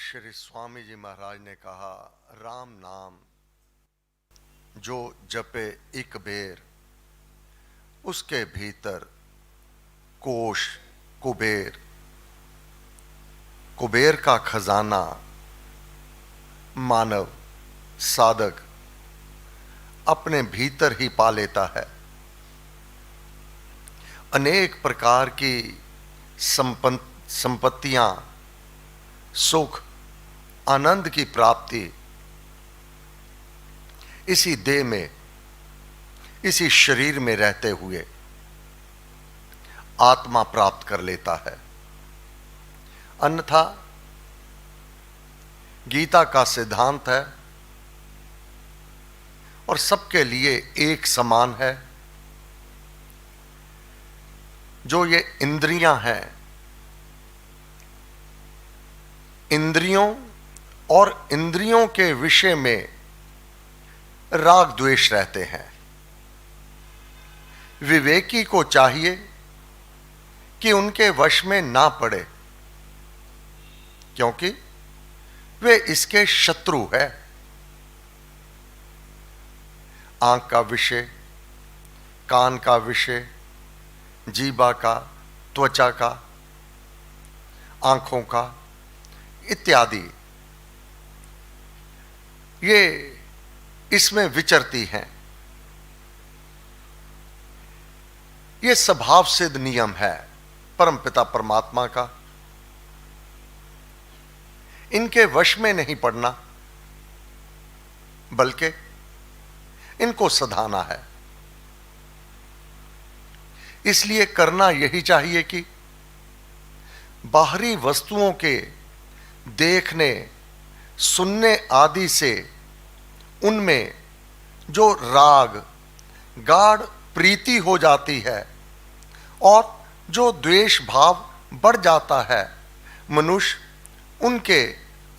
श्री स्वामी जी महाराज ने कहा, राम नाम जो जपे एक बेर, उसके भीतर कोश कुबेर। कुबेर का खजाना मानव साधक अपने भीतर ही पा लेता है। अनेक प्रकार की संपत्तियां, सुख, आनंद की प्राप्ति इसी देह में, इसी शरीर में रहते हुए आत्मा प्राप्त कर लेता है। अन्यथा गीता का सिद्धांत है और सबके लिए एक समान है, जो ये इंद्रियां हैं, इंद्रियों और इंद्रियों के विषय में राग द्वेष रहते हैं। विवेकी को चाहिए कि उनके वश में ना पड़े, क्योंकि वे इसके शत्रु है। आंख का विषय, कान का विषय, जीवा का, त्वचा का, आंखों का इत्यादि, ये इसमें विचरती हैं। ये स्वभाव सिद्ध नियम है परमपिता परमात्मा का। इनके वश में नहीं पड़ना, बल्कि इनको सधाना है। इसलिए करना यही चाहिए कि बाहरी वस्तुओं के देखने, सुनने आदि से उनमें जो राग, गाढ़ प्रीति हो जाती है और जो द्वेष भाव बढ़ जाता है, मनुष्य उनके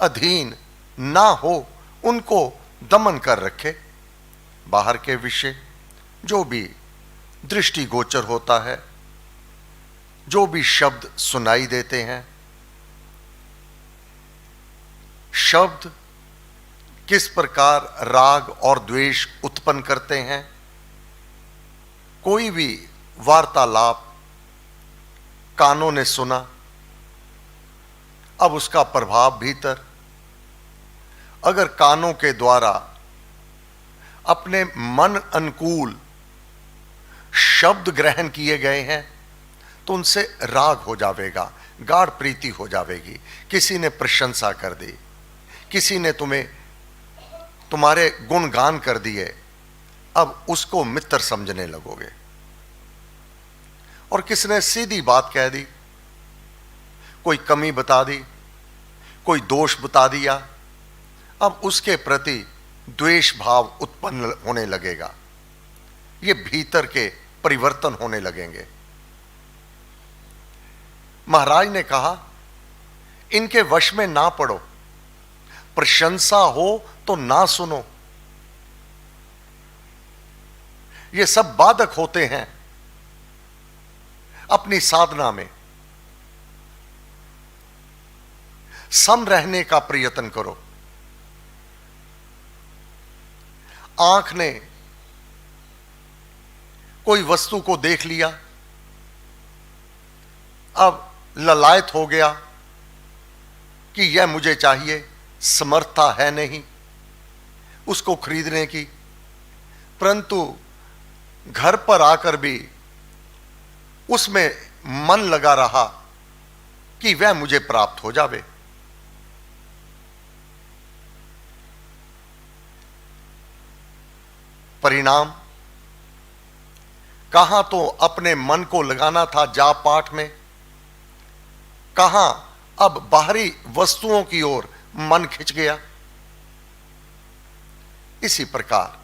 अधीन ना हो, उनको दमन कर रखे। बाहर के विषय जो भी दृष्टिगोचर होता है, जो भी शब्द सुनाई देते हैं, शब्द किस प्रकार राग और द्वेष उत्पन्न करते हैं। कोई भी वार्तालाप कानों ने सुना, अब उसका प्रभाव भीतर, अगर कानों के द्वारा अपने मन अनुकूल शब्द ग्रहण किए गए हैं तो उनसे राग हो जाएगा, गाढ़ प्रीति हो जाएगी। किसी ने प्रशंसा कर दी, किसी ने तुम्हारे गुणगान कर दिए, अब उसको मित्र समझने लगोगे। और किसने सीधी बात कह दी, कोई कमी बता दी, कोई दोष बता दिया, अब उसके प्रति द्वेष भाव उत्पन्न होने लगेगा। ये भीतर के परिवर्तन होने लगेंगे। महाराज ने कहा, इनके वश में ना पड़ो, प्रशंसा हो तो ना सुनो। ये सब बाधक होते हैं अपनी साधना में। सम रहने का प्रयत्न करो। आंख ने कोई वस्तु को देख लिया, अब ललायत हो गया कि यह मुझे चाहिए, समर्थता है नहीं उसको खरीदने की, परंतु घर पर आकर भी उसमें मन लगा रहा कि वह मुझे प्राप्त हो जावे। परिणाम कहां तो अपने मन को लगाना था जाप पाठ में, कहां अब बाहरी वस्तुओं की ओर मन खिंच गया। इसी प्रकार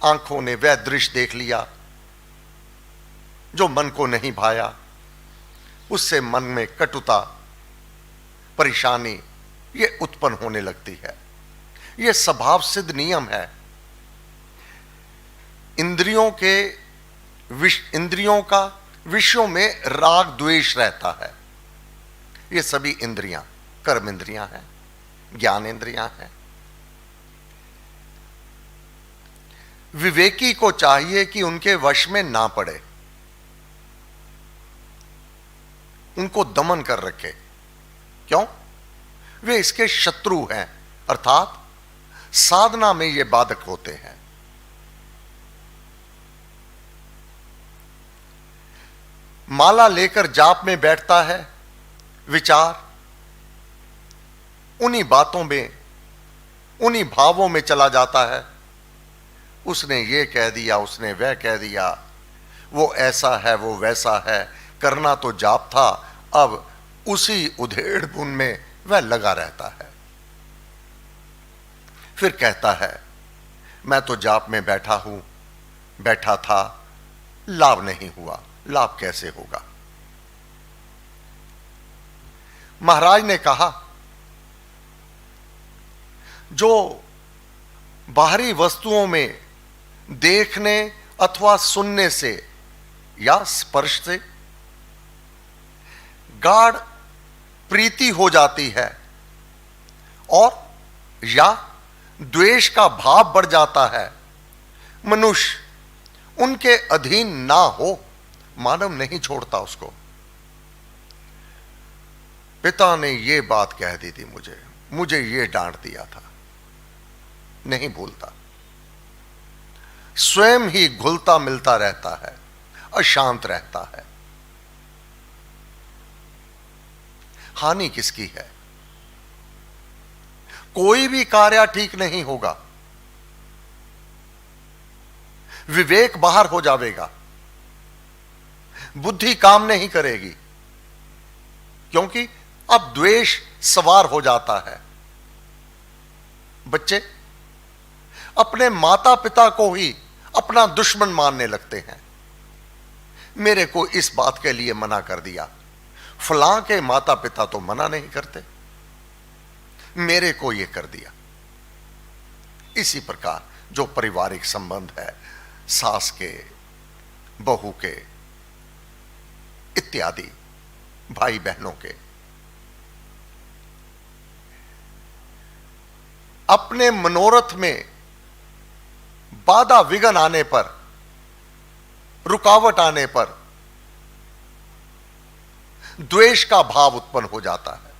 आंखों ने वह दृश्य देख लिया जो मन को नहीं भाया, उससे मन में कटुता, परेशानी ये उत्पन्न होने लगती है। यह स्वभाव सिद्ध नियम है। इंद्रियों का विषयों में राग द्वेष रहता है। ये सभी इंद्रियां कर्म इंद्रियां हैं, ज्ञान इंद्रियां हैं। विवेकी को चाहिए कि उनके वश में ना पड़े, उनको दमन कर रखे। क्यों? वे इसके शत्रु हैं, अर्थात साधना में ये बाधक होते हैं। माला लेकर जाप में बैठता है, विचार उन्हीं बातों में, उन्हीं भावों में चला जाता है। उसने ये कह दिया, उसने वह कह दिया, वो ऐसा है, वो वैसा है, करना तो जाप था, अब उसी उधेड़ बुन में वह लगा रहता है। फिर कहता है मैं तो जाप में बैठा था, लाभ नहीं हुआ। लाभ कैसे होगा? महाराज ने कहा जो बाहरी वस्तुओं में देखने अथवा सुनने से या स्पर्श से गाढ़ प्रीति हो जाती है और या द्वेष का भाव बढ़ जाता है, मनुष्य उनके अधीन ना हो, मानव नहीं छोड़ता उसको। पिता ने ये बात कह दी थी, मुझे ये डांट दिया था, नहीं भूलता। स्वयं ही घुलता मिलता रहता है, अशांत रहता है। हानि किसकी है? कोई भी कार्य ठीक नहीं होगा, विवेक बाहर हो जाएगा, बुद्धि काम नहीं करेगी, क्योंकि अब द्वेष सवार हो जाता है। बच्चे अपने माता पिता को ही अपना दुश्मन मानने लगते हैं। मेरे को इस बात के लिए मना कर दिया, फलां के माता पिता तो मना नहीं करते, मेरे को यह कर दिया। इसी प्रकार जो पारिवारिक संबंध है, सास के, बहू के इत्यादि, भाई बहनों के, अपने मनोरथ में बाधा विघ्न आने पर, रुकावट आने पर द्वेष का भाव उत्पन्न हो जाता है।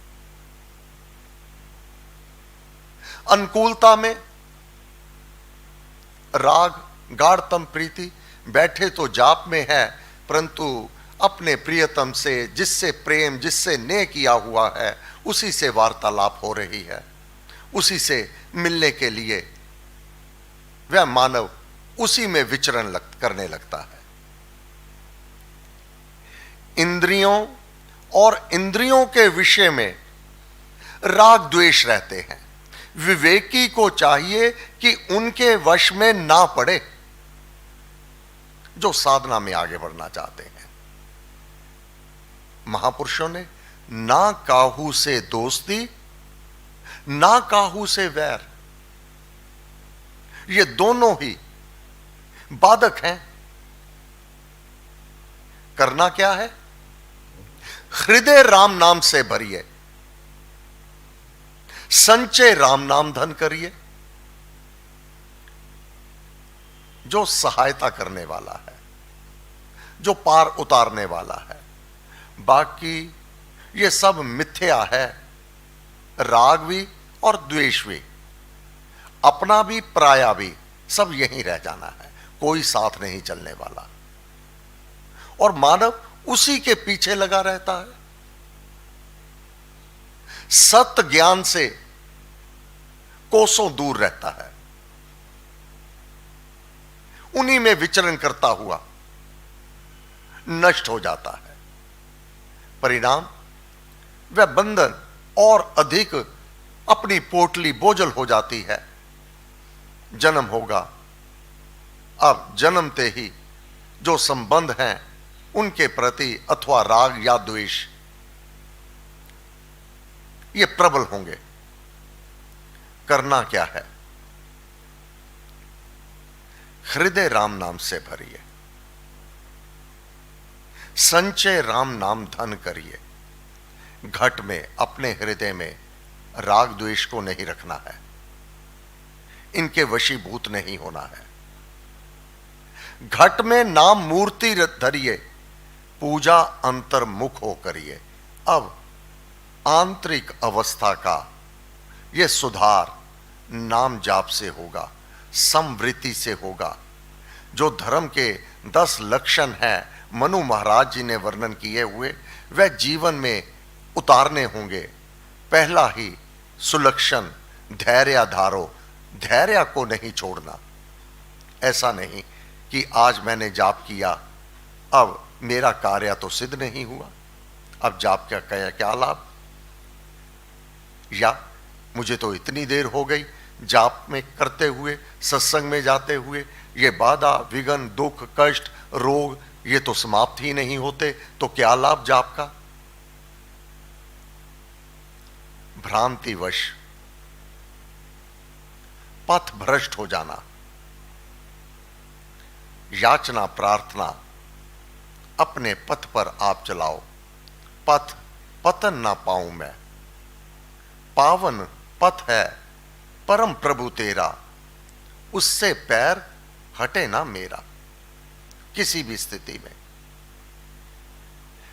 अनुकूलता में राग, गाढ़तम प्रीति, बैठे तो जाप में है, परंतु अपने प्रियतम से, जिससे प्रेम, जिससे नेह किया हुआ है, उसी से वार्तालाप हो रही है, उसी से मिलने के लिए वह मानव उसी में विचरण करने लगता है। इंद्रियों और इंद्रियों के विषय में राग द्वेष रहते हैं। विवेकी को चाहिए कि उनके वश में ना पड़े, जो साधना में आगे बढ़ना चाहते हैं। महापुरुषों ने ना काहू से दोस्ती, ना काहू से वैर, ये दोनों ही बाधक हैं। करना क्या है? हृदय राम नाम से भरिए, संचय राम नाम धन करिए। जो सहायता करने वाला है, जो पार उतारने वाला है। बाकी ये सब मिथ्या है, राग भी और द्वेष भी, अपना भी पराया भी, सब यहीं रह जाना है, कोई साथ नहीं चलने वाला। और मानव उसी के पीछे लगा रहता है। सत्य ज्ञान से कोसों दूर रहता है, उन्हीं में विचरण करता हुआ नष्ट हो जाता है। परिणाम वह बंधन और अधिक अपनी पोटली बोझल हो जाती है। जन्म होगा, अब जन्मते ही जो संबंध हैं उनके प्रति अथवा राग या द्वेष ये प्रबल होंगे। करना क्या है? हृदय राम नाम से भरिए, संचय राम नाम धन करिए। घट में, अपने हृदय में राग द्वेष को नहीं रखना है, इनके वशीभूत नहीं होना है। घट में नाम मूर्ति धरिए, पूजा अंतर्मुख हो करिए। अब आंतरिक अवस्था का यह सुधार नाम जाप से होगा, समवृत्ति से होगा। जो धर्म के 10 लक्षण हैं मनु महाराज जी ने वर्णन किए हुए, वह जीवन में उतारने होंगे। पहला ही सुलक्षण धैर्य धारो, धैर्य को नहीं छोड़ना। ऐसा नहीं कि आज मैंने जाप किया, अब मेरा कार्य तो सिद्ध नहीं हुआ, अब जाप क्या क्या लाभ, या मुझे तो इतनी देर हो गई जाप में करते हुए, सत्संग में जाते हुए, ये बाधा विघ्न दुख कष्ट रोग ये तो समाप्त ही नहीं होते, तो क्या लाभ जाप का। भ्रांतिवश पथ भ्रष्ट हो जाना, याचना प्रार्थना अपने पथ पर आप चलाओ, पथ पतन ना पाऊं मैं, पावन पथ है परम प्रभु तेरा, उससे पैर हटे ना मेरा। किसी भी स्थिति में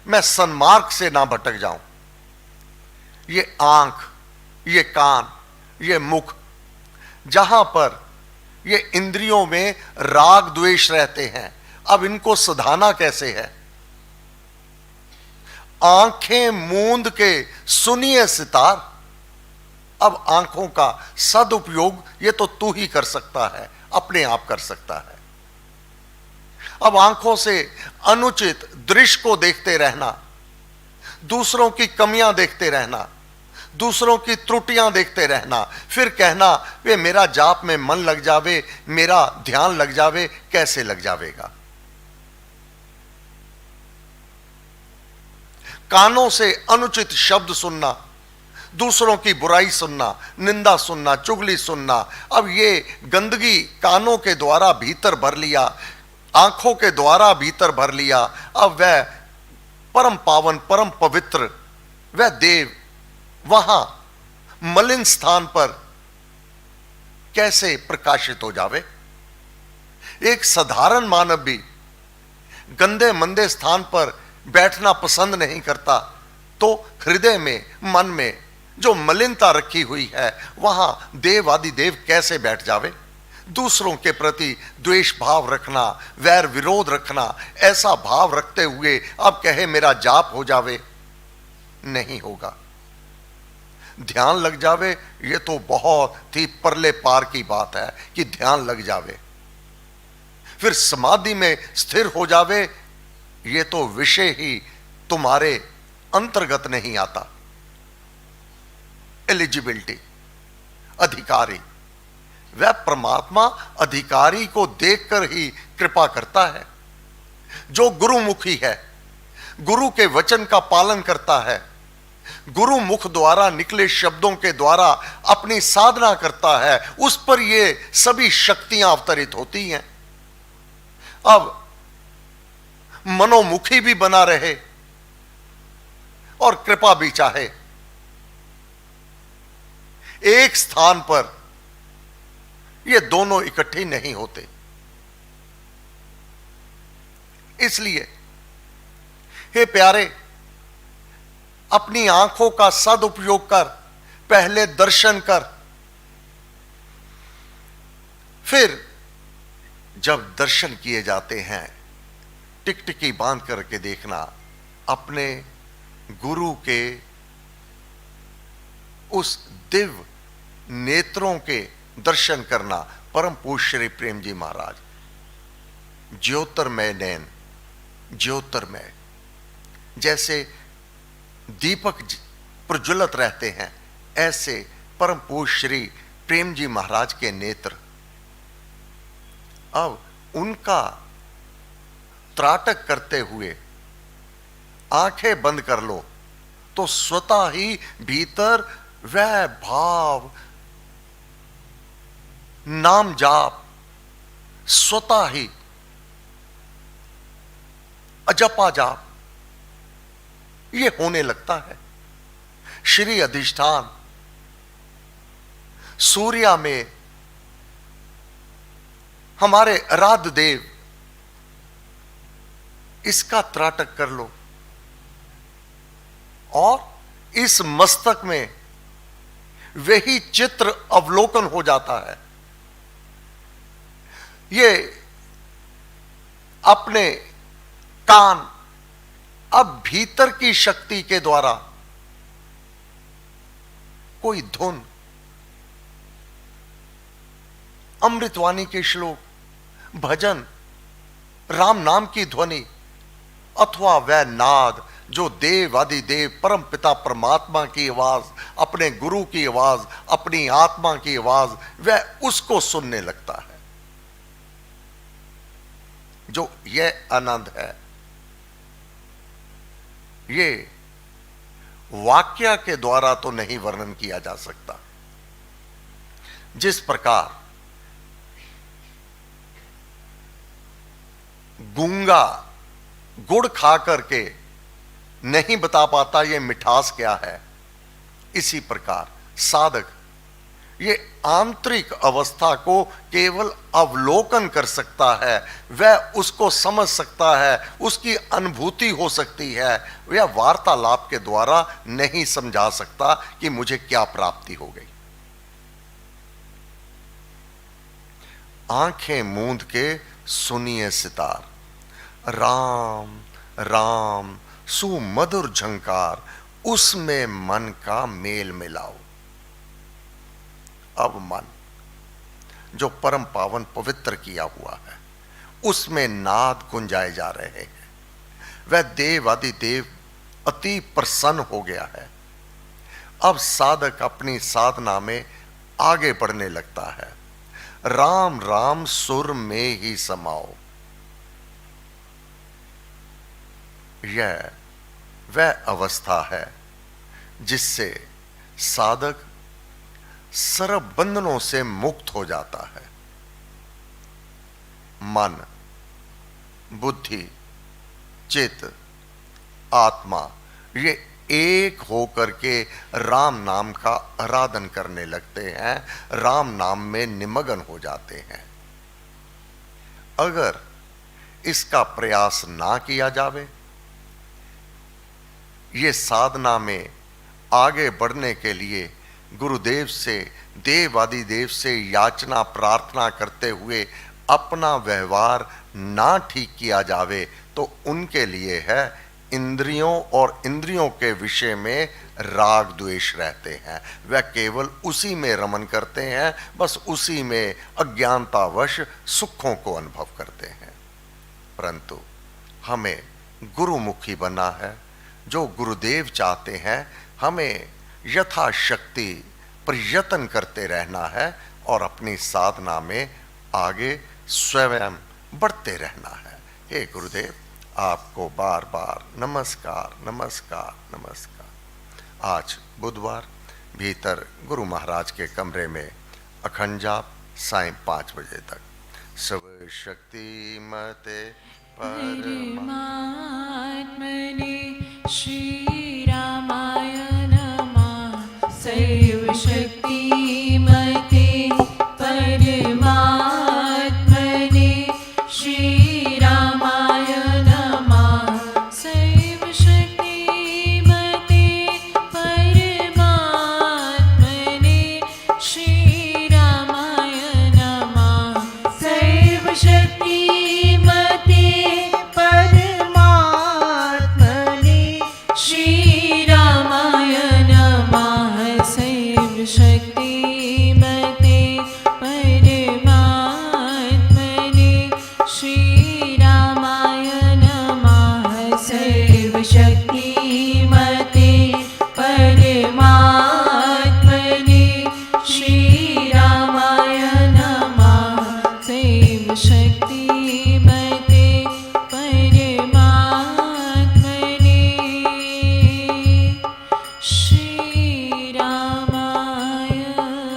मैं सन्मार्ग से ना भटक जाऊं। ये आंख, ये कान, ये मुख, जहां पर ये इंद्रियों में राग द्वेष रहते हैं, अब इनको सुधारना कैसे है। आंखें मूंद के सुनिए सितार। अब आंखों का सदुपयोग ये तो तू ही कर सकता है, अपने आप कर सकता है। अब आंखों से अनुचित दृश्य को देखते रहना, दूसरों की कमियां देखते रहना, दूसरों की त्रुटियां देखते रहना, फिर कहना वे मेरा जाप में मन लग जावे, मेरा ध्यान लग जावे, कैसे लग जावेगा। कानों से अनुचित शब्द सुनना, दूसरों की बुराई सुनना, निंदा सुनना, चुगली सुनना, अब ये गंदगी कानों के द्वारा भीतर भर लिया, आंखों के द्वारा भीतर भर लिया। अब वह परम पावन परम पवित्र वह देव वहां मलिन स्थान पर कैसे प्रकाशित हो जावे। एक साधारण मानव भी गंदे मंदे स्थान पर बैठना पसंद नहीं करता, तो हृदय में मन में जो मलिनता रखी हुई है वहां देव आदि देव कैसे बैठ जावे। दूसरों के प्रति द्वेष भाव रखना, वैर विरोध रखना, ऐसा भाव रखते हुए अब कहे मेरा जाप हो जावे, नहीं होगा। ध्यान लग जावे ये तो बहुत ही परले पार की बात है कि ध्यान लग जावे। फिर समाधि में स्थिर हो जावे, ये तो विषय ही तुम्हारे अंतर्गत नहीं आता। एलिजिबिलिटी, अधिकारी, वह परमात्मा अधिकारी को देखकर ही कृपा करता है। जो गुरुमुखी है, गुरु के वचन का पालन करता है, गुरु मुख द्वारा निकले शब्दों के द्वारा अपनी साधना करता है, उस पर ये सभी शक्तियां अवतरित होती हैं। अब मनोमुखी भी बना रहे और कृपा भी चाहे, एक स्थान पर ये दोनों इकट्ठे नहीं होते। इसलिए हे प्यारे, अपनी आंखों का सदुपयोग कर, पहले दर्शन कर, फिर जब दर्शन किए जाते हैं टिकटिकी बांध करके देखना, अपने गुरु के उस दिव्य नेत्रों के दर्शन करना। परम पूज्य श्री प्रेम जी महाराज, ज्योतिर्मय नयन, ज्योतिर्मय, जैसे दीपक प्रज्वलित रहते हैं, ऐसे परम पूज्य श्री प्रेम जी महाराज के नेत्र। अब उनका त्राटक करते हुए आंखें बंद कर लो तो स्वतः ही भीतर वह भाव, नाम जाप स्वतः ही, अजपा जाप ये होने लगता है। श्री अधिष्ठान सूर्या में हमारे आराध्य देव, इसका त्राटक कर लो और इस मस्तक में वही चित्र अवलोकन हो जाता है। ये अपने कान अब भीतर की शक्ति के द्वारा कोई धुन, अमृतवाणी के श्लोक, भजन, राम नाम की ध्वनि अथवा वह नाद जो देव आदि देव परम पिता परमात्मा की आवाज, अपने गुरु की आवाज, अपनी आत्मा की आवाज, वह उसको सुनने लगता है। जो यह आनंद है, ये वाक्य के द्वारा तो नहीं वर्णन किया जा सकता। जिस प्रकार गूंगा गुड़ खा करके नहीं बता पाता ये मिठास क्या है, इसी प्रकार साधक ये आंतरिक अवस्था को केवल अवलोकन कर सकता है, वह उसको समझ सकता है, उसकी अनुभूति हो सकती है। वह वार्तालाप के द्वारा नहीं समझा सकता कि मुझे क्या प्राप्ति हो गई। आंखें मूंद के सुनिए सितार, राम राम सुमधुर झंकार, उसमें मन का मेल मिलाओ। अब मन जो परम पावन पवित्र किया हुआ है, उसमें नाद गुंजाए जा रहे हैं। वह देव आदि देव अति प्रसन्न हो गया है। अब साधक अपनी साधना में आगे बढ़ने लगता है। राम राम सुर में ही समाओ, यह वह अवस्था है जिससे साधक सर्व बंधनों से मुक्त हो जाता है। मन, बुद्धि, चित्त, आत्मा ये एक होकर के राम नाम का आराधन करने लगते हैं, राम नाम में निमग्न हो जाते हैं। अगर इसका प्रयास ना किया जावे, ये साधना में आगे बढ़ने के लिए गुरुदेव से, देव आदि देव से याचना प्रार्थना करते हुए अपना व्यवहार ना ठीक किया जावे, तो उनके लिए है इंद्रियों और इंद्रियों के विषय में राग द्वेष रहते हैं। वह केवल उसी में रमन करते हैं, बस उसी में अज्ञानतावश सुखों को अनुभव करते हैं। परंतु हमें गुरुमुखी बनना है। जो गुरुदेव चाहते हैं, हमें यथाशक्ति प्रयत्न करते रहना है और अपनी साधना में आगे स्वयं बढ़ते रहना है। हे गुरुदेव, आपको बार बार नमस्कार नमस्कार नमस्कार। आज बुधवार, भीतर गुरु महाराज के कमरे में अखंड जाप सायं 5 बजे तक। सब शक्ति मते परमात्मने श्री रामाय नमः। सैव शक्ति